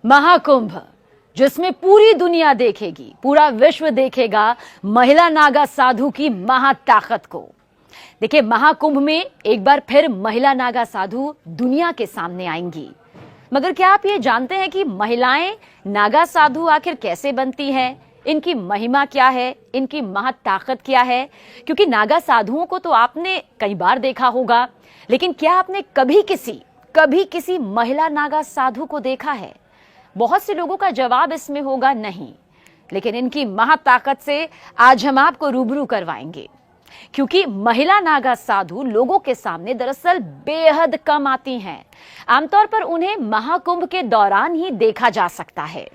महाकुंभ, जिसमें पूरी दुनिया देखेगी, पूरा विश्व देखेगा महिला नागा साधु की महाताकत को। देखिए, महाकुंभ में एक बार फिर महिला नागा साधु दुनिया के सामने आएंगी। मगर क्या आप ये जानते हैं कि महिलाएं नागा साधु आखिर कैसे बनती हैं? इनकी महिमा क्या है? इनकी महाताकत क्या है? क्योंकि नागा साधुओं को तो आपने कई बार देखा होगा, लेकिन क्या आपने कभी किसी महिला नागा साधु को देखा है? बहुत से लोगों का जवाब इसमें होगा नहीं। लेकिन इनकी महाताकत से आज हम आपको रूबरू करवाएंगे, क्योंकि महिला नागा साधु लोगों के सामने दरअसल बेहद कम आती हैं। आमतौर पर उन्हें महाकुंभ के दौरान ही देखा जा सकता है।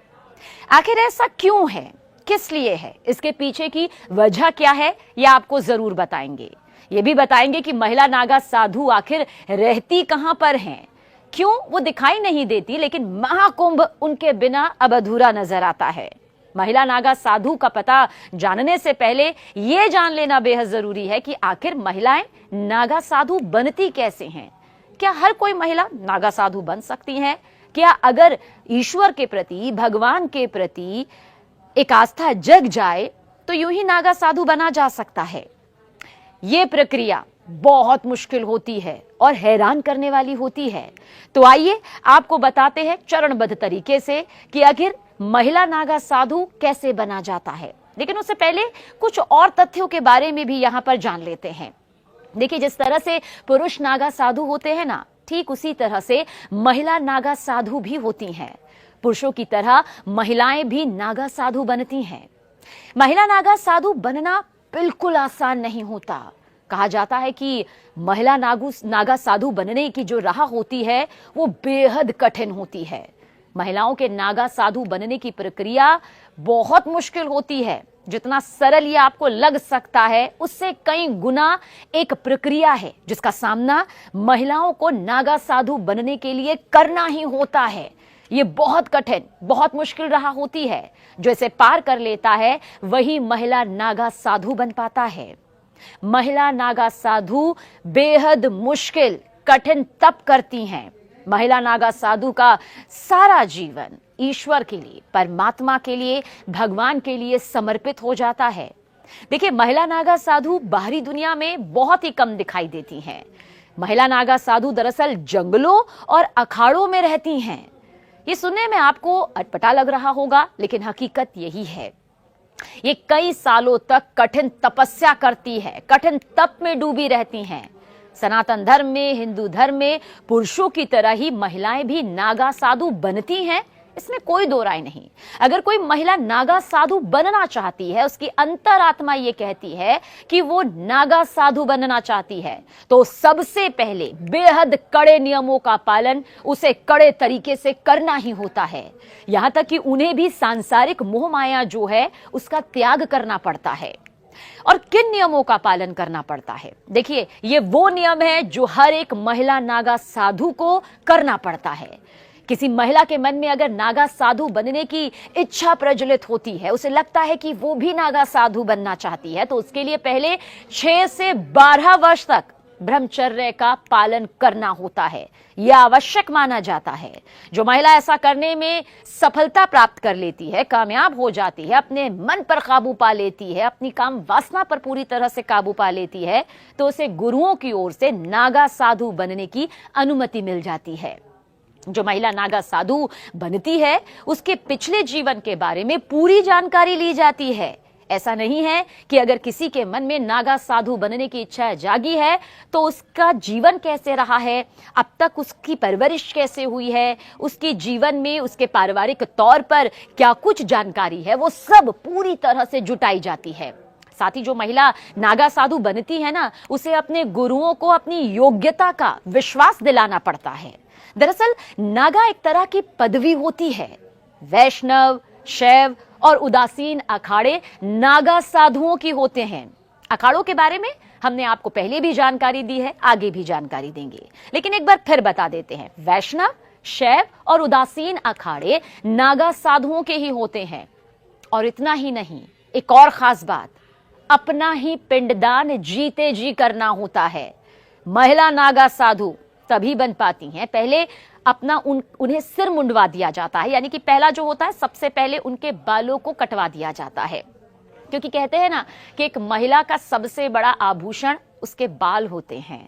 आखिर ऐसा क्यों है? किस लिए है? इसके पीछे की वजह क्या है? यह आपको जरूर बताएंगे। ये भी बताएंगे कि महिला नागा साधु आखिर रहती कहां पर हैं, क्यों वो दिखाई नहीं देती, लेकिन महाकुंभ उनके बिना अब अधूरा नजर आता है। महिला नागा साधु का पता जानने से पहले यह जान लेना बेहद जरूरी है कि आखिर महिलाएं नागा साधु बनती कैसे हैं। क्या हर कोई महिला नागा साधु बन सकती है? क्या अगर ईश्वर के प्रति, भगवान के प्रति एक आस्था जग जाए तो यूं ही नागा साधु बना जा सकता है? ये प्रक्रिया बहुत मुश्किल होती है और हैरान करने वाली होती है। तो आइए आपको बताते हैं चरणबद्ध तरीके से कि आखिर महिला नागा साधु कैसे बना जाता है। लेकिन उससे पहले कुछ और तथ्यों के बारे में भी यहां पर जान लेते हैं। देखिए, जिस तरह से पुरुष नागा साधु होते हैं ना, ठीक उसी तरह से महिला नागा साधु भी होती हैं। पुरुषों की तरह महिलाएं भी नागा साधु बनती हैं। महिला नागा साधु बनना बिल्कुल आसान नहीं होता। कहा जाता है कि महिला नागा साधु बनने की जो राह होती है वो बेहद कठिन होती है। महिलाओं के नागा साधु बनने की प्रक्रिया बहुत मुश्किल होती है। जितना सरल ये आपको लग सकता है, उससे कई गुना एक प्रक्रिया है जिसका सामना महिलाओं को नागा साधु बनने के लिए करना ही होता है। ये बहुत कठिन, बहुत मुश्किल राह होती है। जो इसे पार कर लेता है वही महिला नागा साधु बन पाता है। महिला नागा साधु बेहद मुश्किल, कठिन तप करती हैं। महिला नागा साधु का सारा जीवन ईश्वर के लिए, परमात्मा के लिए, भगवान के लिए समर्पित हो जाता है। देखिए, महिला नागा साधु बाहरी दुनिया में बहुत ही कम दिखाई देती हैं। महिला नागा साधु दरअसल जंगलों और अखाड़ों में रहती हैं। ये सुनने में आपको अटपटा लग रहा होगा, लेकिन हकीकत यही है। ये कई सालों तक कठिन तपस्या करती है, कठिन तप में डूबी रहती हैं। सनातन धर्म में, हिंदू धर्म में पुरुषों की तरह ही महिलाएं भी नागा साधु बनती हैं, इसमें कोई दो राय नहीं। अगर कोई महिला नागा साधु बनना चाहती है, उसकी अंतरात्मा ये कहती है कि वो नागा साधु बनना चाहती है, तो सबसे पहले बेहद कड़े नियमों का पालन उसे कड़े तरीके से करना ही होता है। यहां तक कि उन्हें भी सांसारिक मोह माया जो है उसका त्याग करना पड़ता है। और किन नियमों का पालन करना पड़ता है? देखिए, ये वो नियम है जो हर एक महिला नागा साधु को करना पड़ता है। किसी महिला के मन में अगर नागा साधु बनने की इच्छा प्रज्वलित होती है, उसे लगता है कि वो भी नागा साधु बनना चाहती है, तो उसके लिए पहले 6 से 12 वर्ष तक ब्रह्मचर्य का पालन करना होता है। यह आवश्यक माना जाता है। जो महिला ऐसा करने में सफलता प्राप्त कर लेती है, कामयाब हो जाती है, अपने मन पर काबू पा लेती है, अपनी काम वासना पर पूरी तरह से काबू पा लेती है, तो उसे गुरुओं की ओर से नागा साधु बनने की अनुमति मिल जाती है। जो महिला नागा साधु बनती है, उसके पिछले जीवन के बारे में पूरी जानकारी ली जाती है। ऐसा नहीं है कि अगर किसी के मन में नागा साधु बनने की इच्छा जागी है तो उसका जीवन कैसे रहा है, अब तक उसकी परवरिश कैसे हुई है, उसके जीवन में उसके पारिवारिक तौर पर क्या कुछ जानकारी है, वो सब पूरी तरह से जुटाई जाती है। साथ ही जो महिला नागा साधु बनती है ना, उसे अपने गुरुओं को अपनी योग्यता का विश्वास दिलाना पड़ता है। दरअसल नागा एक तरह की पदवी होती है। वैष्णव, शैव और उदासीन अखाड़े नागा साधुओं की होते हैं। अखाड़ों के बारे में हमने आपको पहले भी जानकारी दी है, आगे भी जानकारी देंगे, लेकिन एक बार फिर बता देते हैं। वैष्णव, शैव और उदासीन अखाड़े नागा साधुओं के ही होते हैं। और इतना ही नहीं, एक और खास बात, अपना ही पिंडदान जीते जी करना होता है। महिला नागा साधु तभी बन पाती हैं। पहले अपना उन्हें सिर मुंडवा दिया जाता है, यानी कि पहला जो होता है सबसे पहले उनके बालों को कटवा दिया जाता है, क्योंकि कहते हैं ना कि एक महिला का सबसे बड़ा आभूषण उसके बाल होते हैं,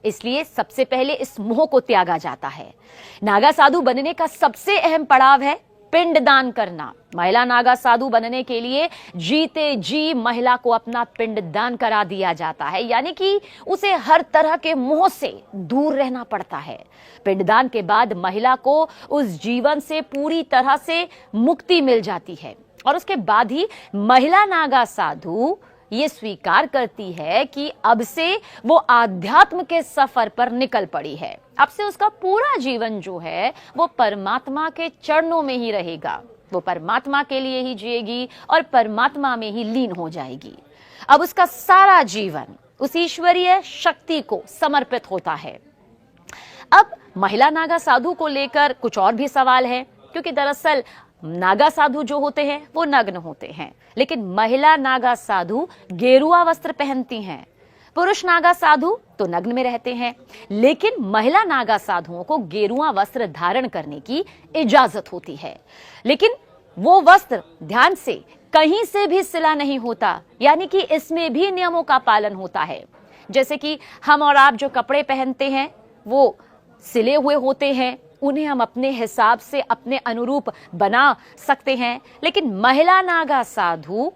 इसलिए सबसे पहले इस मोह को त्यागा जाता है। नागा साधु बनने का सबसे अहम पड़ाव है पिंडदान करना। महिला नागा साधु बनने के लिए जीते जी महिला को अपना पिंडदान करा दिया जाता है, यानी कि उसे हर तरह के मोह से दूर रहना पड़ता है। पिंडदान के बाद महिला को उस जीवन से पूरी तरह से मुक्ति मिल जाती है और उसके बाद ही महिला नागा साधु ये स्वीकार करती है कि अब से वो आध्यात्म के सफर पर निकल पड़ी है। अब से उसका पूरा जीवन जो है वो परमात्मा के चरणों में ही रहेगा। वो परमात्मा के लिए ही जिएगी और परमात्मा में ही लीन हो जाएगी। अब उसका सारा जीवन उस ईश्वरीय शक्ति को समर्पित होता है। अब महिला नागा साधु को लेकर कुछ और भी सवाल है, क्योंकि दरअसल नागा साधु जो होते हैं वो नग्न होते हैं, लेकिन महिला नागा साधु गेरुआ वस्त्र पहनती हैं। पुरुष नागा साधु तो नग्न में रहते हैं, लेकिन महिला नागा साधुओं को गेरुआ वस्त्र धारण करने की इजाजत होती है। लेकिन वो वस्त्र ध्यान से कहीं से भी सिला नहीं होता, यानी कि इसमें भी नियमों का पालन होता है। जैसे कि हम और आप जो कपड़े पहनते हैं वो सिले हुए होते हैं, उन्हें हम अपने हिसाब से अपने अनुरूप बना सकते हैं, लेकिन महिला नागा साधु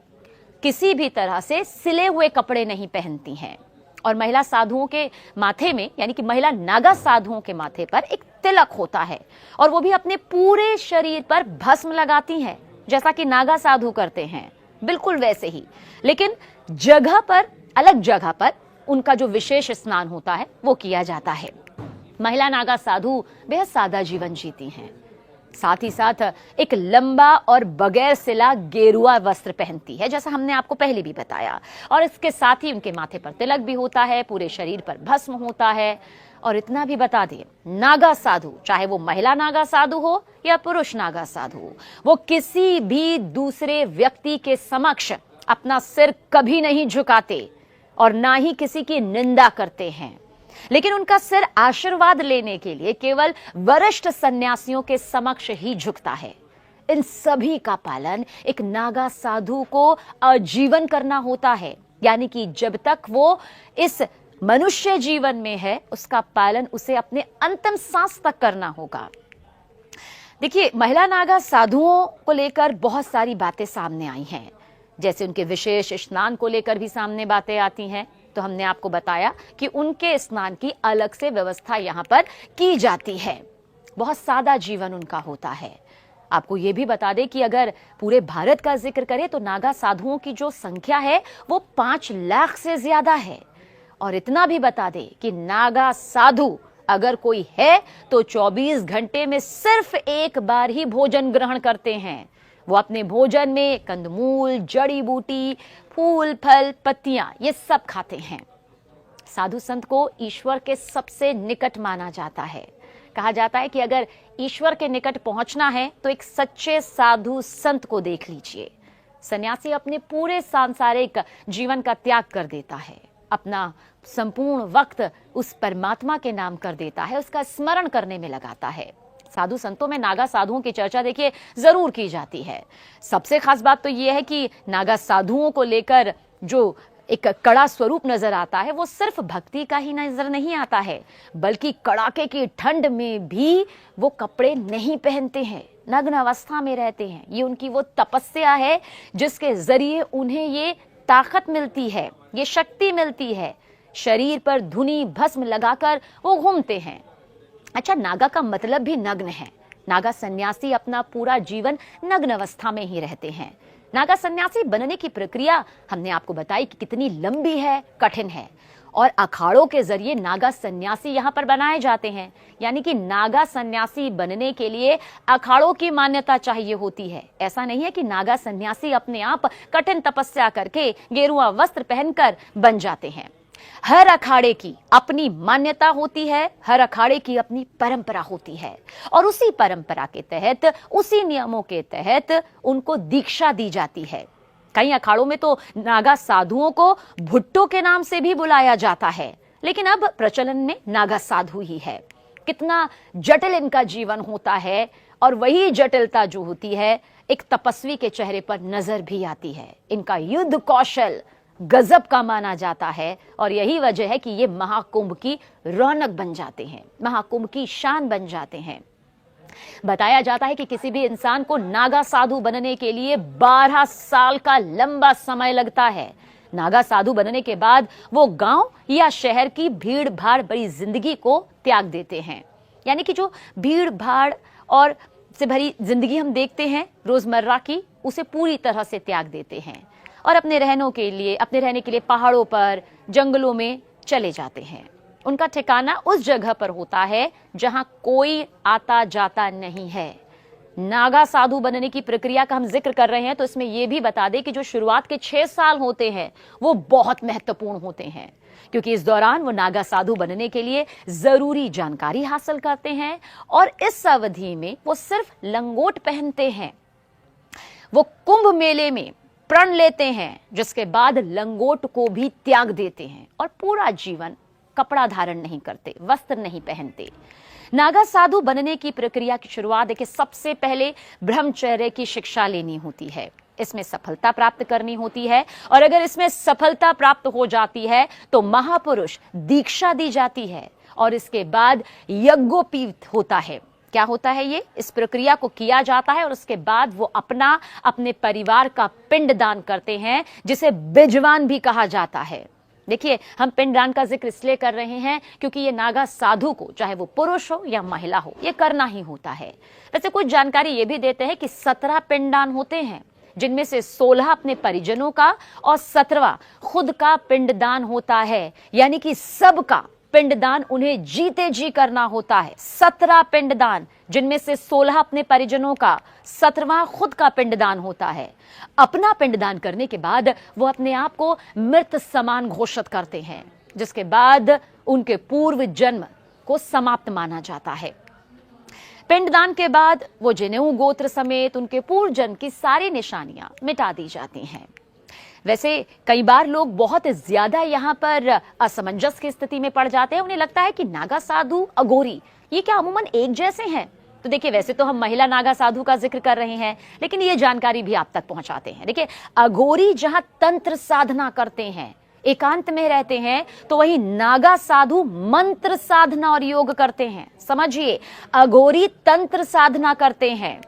किसी भी तरह से सिले हुए कपड़े नहीं पहनती हैं। और महिला साधुओं के माथे में, यानी कि महिला नागा साधुओं के माथे पर एक तिलक होता है और वो भी अपने पूरे शरीर पर भस्म लगाती हैं, जैसा कि नागा साधु करते हैं, बिल्कुल वैसे ही। लेकिन जगह पर, अलग जगह पर उनका जो विशेष स्नान होता है वो किया जाता है। महिला नागा साधु बेहद सादा जीवन जीती हैं, साथ ही साथ एक लंबा और बगैर सिला गेरुआ वस्त्र पहनती है, जैसा हमने आपको पहले भी बताया। और इसके साथ ही उनके माथे पर तिलक भी होता है, पूरे शरीर पर भस्म होता है। और इतना भी बता दिए, नागा साधु, चाहे वो महिला नागा साधु हो या पुरुष नागा साधु हो, वो किसी भी दूसरे व्यक्ति के समक्ष अपना सिर कभी नहीं झुकाते और ना ही किसी की निंदा करते हैं, लेकिन उनका सिर आशीर्वाद लेने के लिए केवल वरिष्ठ सन्यासियों के समक्ष ही झुकता है। इन सभी का पालन एक नागा साधु को आजीवन करना होता है, यानी कि जब तक वो इस मनुष्य जीवन में है उसका पालन उसे अपने अंतिम सांस तक करना होगा। देखिए, महिला नागा साधुओं को लेकर बहुत सारी बातें सामने आई हैं, जैसे उनके विशेष स्नान को लेकर भी सामने बातें आती हैं। तो हमने आपको बताया कि उनके स्नान की अलग से व्यवस्था यहाँ पर की जाती है। बहुत सादा जीवन उनका होता है। आपको ये भी बता दें कि अगर पूरे भारत का जिक्र करें तो नागा साधुओं की जो संख्या है वो 5 लाख से ज्यादा है। और इतना भी बता दें कि नागा साधु अगर कोई है तो 24 घंटे में सिर्फ एक बार ही भोजन ग्रहण करते हैं। वो अपने भोजन में कंदमूल, जड़ी बूटी, फूल, फल, पत्तियां ये सब खाते हैं। साधु संत को ईश्वर के सबसे निकट माना जाता है। कहा जाता है कि अगर ईश्वर के निकट पहुंचना है तो एक सच्चे साधु संत को देख लीजिए। सन्यासी अपने पूरे सांसारिक जीवन का त्याग कर देता है, अपना संपूर्ण वक्त उस परमात्मा के नाम कर देता है, उसका स्मरण करने में लगाता है। साधु संतों में नागा साधुओं की चर्चा देखिए जरूर की जाती है। सबसे खास बात तो यह है कि नागा साधुओं को लेकर जो एक कड़ा स्वरूप नजर आता है वो सिर्फ भक्ति का ही नजर नहीं आता है, बल्कि कड़ाके की ठंड में भी वो कपड़े नहीं पहनते हैं, नग्न अवस्था में रहते हैं। ये उनकी वो तपस्या है जिसके जरिए उन्हें ये ताकत मिलती है, ये शक्ति मिलती है। शरीर पर धुनी भस्म लगाकर वो घूमते हैं। अच्छा, नागा का मतलब भी नग्न है। नागा सन्यासी अपना पूरा जीवन नग्न अवस्था में ही रहते हैं। नागा सन्यासी बनने की प्रक्रिया हमने आपको बताई कि कितनी लंबी है, कठिन है। और अखाड़ों के जरिए नागा सन्यासी यहाँ पर बनाए जाते हैं, यानी कि नागा सन्यासी बनने के लिए अखाड़ों की मान्यता चाहिए होती है। ऐसा नहीं है कि नागा सन्यासी अपने आप कठिन तपस्या करके गेरुआ वस्त्र पहनकर बन जाते हैं। हर अखाड़े की अपनी मान्यता होती है, हर अखाड़े की अपनी परंपरा होती है, और उसी परंपरा के तहत, उसी नियमों के तहत उनको दीक्षा दी जाती है। कई अखाड़ों में तो नागा साधुओं को भुट्टो के नाम से भी बुलाया जाता है। लेकिन अब प्रचलन में नागा साधु ही है। कितना जटिल इनका जीवन होता है, और वही जटिलता जो होती है एक तपस्वी के चेहरे पर नजर भी आती है। इनका युद्ध कौशल गजब का माना जाता है, और यही वजह है कि ये महाकुंभ की रौनक बन जाते हैं, महाकुंभ की शान बन जाते हैं। बताया जाता है कि किसी भी इंसान को नागा साधु बनने के लिए 12 साल का लंबा समय लगता है। नागा साधु बनने के बाद वो गांव या शहर की भीड़ भाड़ भरी जिंदगी को त्याग देते हैं। यानी कि जो भीड़ भाड़ और से भरी जिंदगी हम देखते हैं रोजमर्रा की, उसे पूरी तरह से त्याग देते हैं और अपने रहने के लिए पहाड़ों पर, जंगलों में चले जाते हैं। उनका ठिकाना उस जगह पर होता है जहां कोई आता जाता नहीं है। नागा साधु बनने की प्रक्रिया का हम जिक्र कर रहे हैं तो इसमें यह भी बता दें कि जो शुरुआत के 6 साल होते हैं वो बहुत महत्वपूर्ण होते हैं, क्योंकि इस दौरान वो नागा साधु बनने के लिए जरूरी जानकारी हासिल करते हैं, और इस अवधि में वो सिर्फ लंगोट पहनते हैं। वो कुंभ मेले में प्रण लेते हैं, जिसके बाद लंगोट को भी त्याग देते हैं और पूरा जीवन कपड़ा धारण नहीं करते, वस्त्र नहीं पहनते। नागा साधु बनने की प्रक्रिया की शुरुआत देखिए, सबसे पहले ब्रह्मचर्य की शिक्षा लेनी होती है, इसमें सफलता प्राप्त करनी होती है, और अगर इसमें सफलता प्राप्त हो जाती है तो महापुरुष दीक्षा दी जाती है, और इसके बाद यज्ञोपवीत होता है। क्या होता है ये? इस प्रक्रिया को किया जाता है और उसके बाद वो अपने परिवार का पिंडदान करते हैं, जिसे बिजवान भी कहा जाता है। देखिए, हम पिंडदान का जिक्र इसलिए कर रहे हैं क्योंकि ये नागा साधु को, चाहे वो पुरुष हो या महिला हो, ये करना ही होता है। वैसे कुछ जानकारी ये भी देते हैं कि 17 पिंडदान होते हैं, जिनमें से 16 अपने परिजनों का और 17वां खुद का पिंडदान होता है। यानी कि सबका पिंडदान उन्हें जीते जी करना होता है। 17 पिंडदान, जिनमें से 16 अपने परिजनों का, 17वां खुद का पिंडदान होता है। अपना पिंडदान करने के बाद वो अपने आप को मृत समान घोषित करते हैं, जिसके बाद उनके पूर्व जन्म को समाप्त माना जाता है। पिंडदान के बाद वो जनेऊ गोत्र समेत उनके पूर्व जन्म की सारी निशानियां मिटा दी जाती हैं। वैसे कई बार लोग बहुत ज्यादा यहाँ पर असमंजस की स्थिति में पड़ जाते हैं। उन्हें लगता है कि नागा साधु, अघोरी, ये क्या अमूमन एक जैसे हैं? तो देखिए, वैसे तो हम महिला नागा साधु का जिक्र कर रहे हैं, लेकिन ये जानकारी भी आप तक पहुंचाते हैं। देखिए, अघोरी जहां तंत्र साधना करते हैं, एकांत में रहते हैं, तो वही नागा साधु मंत्र साधना और योग करते हैं। समझिए, अघोरी तंत्र साधना करते हैं,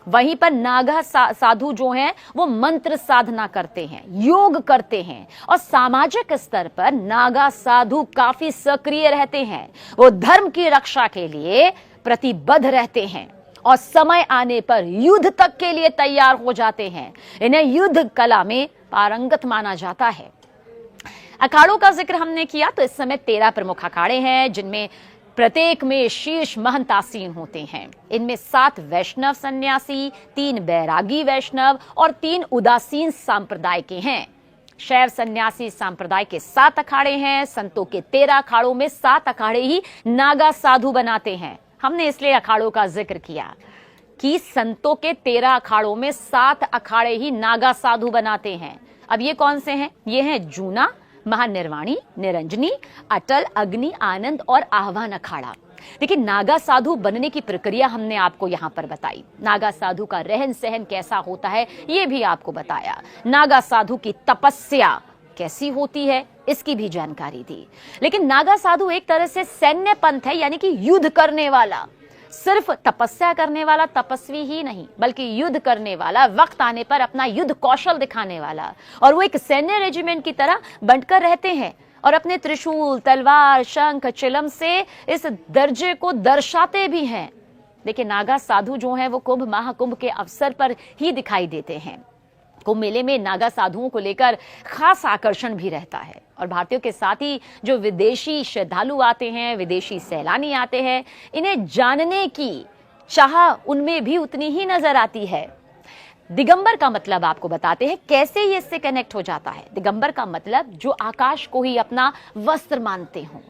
वहीं पर नागा साधु जो हैं वो मंत्र साधना करते हैं, योग करते हैं, और सामाजिक स्तर पर नागा साधु काफी सक्रिय रहते हैं। वो धर्म की रक्षा के लिए प्रतिबद्ध रहते हैं और समय आने पर युद्ध तक के लिए तैयार हो जाते हैं। इन्हें युद्ध कला में पारंगत माना जाता है। अखाड़ों का जिक्र हमने किया तो इस समय 13 प्रमुख अखाड़े हैं, जिनमें प्रत्येक में शीर्ष महंत आसीन होते हैं। इनमें 7 वैष्णव सन्यासी, 3 बैरागी वैष्णव और 3 उदासीन सांप्रदाय के हैं। शैव सन्यासी संप्रदाय के 7 अखाड़े हैं। संतों के 13 अखाड़ों में 7 अखाड़े ही नागा साधु बनाते हैं। हमने इसलिए अखाड़ों का जिक्र किया कि संतों के 13 अखाड़ों में 7 अखाड़े ही नागा साधु बनाते हैं। अब ये कौन से हैं? ये हैं जूना, महानिर्वाणी, निरंजनी, अटल, अग्नि, आनंद और आह्वान अखाड़ा। देखिए, नागा साधु बनने की प्रक्रिया हमने आपको यहाँ पर बताई। नागा साधु का रहन सहन कैसा होता है ये भी आपको बताया। नागा साधु की तपस्या कैसी होती है इसकी भी जानकारी दी। लेकिन नागा साधु एक तरह से सैन्य पंथ है, यानी कि युद्ध करने वाला। सिर्फ तपस्या करने वाला तपस्वी ही नहीं, बल्कि युद्ध करने वाला, वक्त आने पर अपना युद्ध कौशल दिखाने वाला। और वो एक सैन्य रेजिमेंट की तरह बंटकर रहते हैं और अपने त्रिशूल, तलवार, शंख, चिलम से इस दर्जे को दर्शाते भी हैं। देखिए, नागा साधु जो हैं वो कुंभ महाकुंभ के अवसर पर ही दिखाई देते हैं। कुंभ मेले में नागा साधुओं को लेकर खास आकर्षण भी रहता है, और भारतीयों के साथ ही जो विदेशी श्रद्धालु आते हैं, विदेशी सैलानी आते हैं, इन्हें जानने की चाह उनमें भी उतनी ही नजर आती है। दिगंबर का मतलब आपको बताते हैं कैसे ये इससे कनेक्ट हो जाता है। दिगंबर का मतलब जो आकाश को ही अपना वस्त्र मानते हो,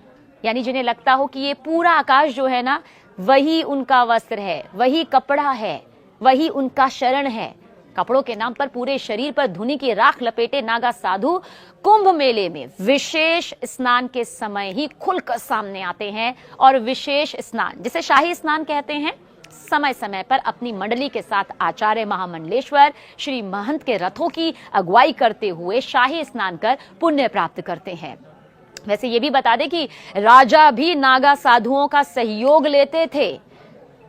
यानी जिन्हें लगता हो कि ये पूरा आकाश जो है ना वही उनका वस्त्र है, वही कपड़ा है, वही उनका शरण है। कपड़ों के नाम पर पूरे शरीर पर धुनी की राख लपेटे नागा साधु कुंभ मेले में विशेष स्नान के समय ही खुलकर सामने आते हैं और विशेष स्नान, जिसे शाही स्नान कहते हैं, समय समय पर अपनी मंडली के साथ आचार्य महामंडलेश्वर श्री महंत के रथों की अगुवाई करते हुए शाही स्नान कर पुण्य प्राप्त करते हैं। वैसे ये भी बता दें कि राजा भी नागा साधुओं का सहयोग लेते थे।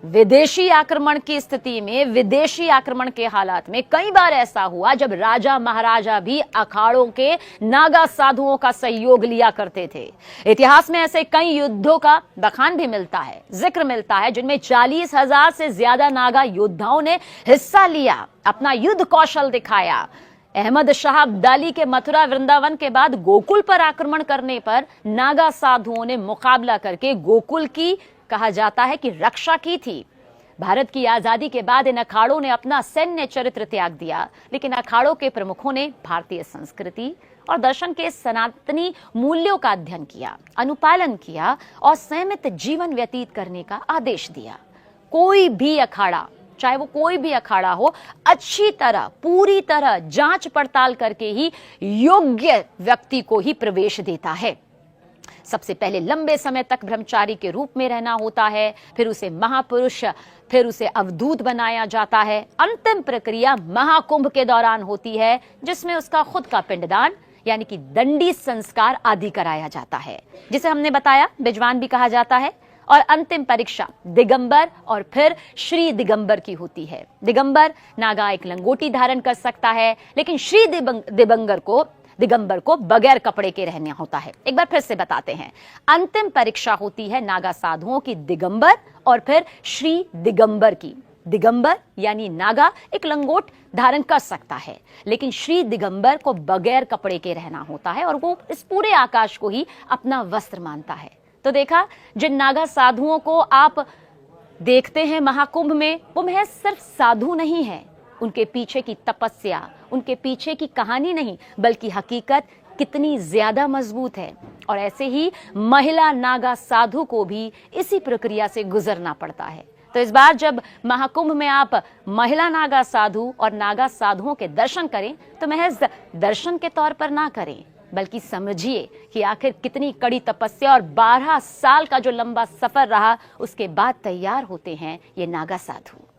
विदेशी आक्रमण की स्थिति में, विदेशी आक्रमण के हालात में कई बार ऐसा हुआ जब राजा महाराजा भी अखाड़ों के नागा साधुओं का सहयोग लिया करते थे। इतिहास में ऐसे कई युद्धों का बखान भी मिलता है, जिक्र मिलता है, जिनमें 40,000 से ज्यादा नागा योद्धाओं ने हिस्सा लिया, अपना युद्ध कौशल दिखाया। अहमद शाह अब्दाली के मथुरा वृंदावन के बाद गोकुल पर आक्रमण करने पर नागा साधुओं ने मुकाबला करके गोकुल की, कहा जाता है कि, रक्षा की थी। भारत की आजादी के बाद इन अखाड़ों ने अपना सैन्य चरित्र त्याग दिया, लेकिन अखाड़ों के प्रमुखों ने भारतीय संस्कृति और दर्शन के सनातनी मूल्यों का अध्ययन किया, अनुपालन किया और संयमित जीवन व्यतीत करने का आदेश दिया। कोई भी अखाड़ा, चाहे वो कोई भी अखाड़ा हो, अच्छी तरह, पूरी तरह जांच पड़ताल करके ही योग्य व्यक्ति को ही प्रवेश देता है। सबसे पहले लंबे समय तक ब्रह्मचारी के रूप में रहना होता है, फिर उसे महापुरुष, फिर उसे अवधूत बनाया जाता है। अंतिम प्रक्रिया महाकुंभ के दौरान होती है, जिसमें उसका खुद का पिंडदान यानी कि दंडी संस्कार आदि कराया जाता है, जिसे हमने बताया बिजवान भी कहा जाता है। और अंतिम परीक्षा दिगंबर और फिर श्री दिगंबर की होती है। दिगंबर नागा एक लंगोटी धारण कर सकता है, लेकिन श्री दिगंबर को बगैर कपड़े के रहना होता है। एक बार फिर से बताते हैं, अंतिम परीक्षा होती है नागा साधुओं की दिगंबर और फिर श्री दिगंबर की। दिगंबर यानी नागा एक लंगोट धारण कर सकता है, लेकिन श्री दिगंबर को बगैर कपड़े के रहना होता है और वो इस पूरे आकाश को ही अपना वस्त्र मानता है। तो देखा, जिन नागा साधुओं को आप देखते हैं महाकुंभ में, वो महज सिर्फ साधु नहीं है, उनके पीछे की तपस्या, उनके पीछे की कहानी नहीं, बल्कि हकीकत कितनी ज्यादा मजबूत है। और ऐसे ही महिला नागा साधु को भी इसी प्रक्रिया से गुजरना पड़ता है। तो इस बार जब महाकुंभ में आप महिला नागा साधु और नागा साधुओं के दर्शन करें, तो महज दर्शन के तौर पर ना करें, बल्कि समझिए कि आखिर कितनी कड़ी तपस्या और 12 साल का जो लंबा सफर रहा, उसके बाद तैयार होते हैं ये नागा साधु।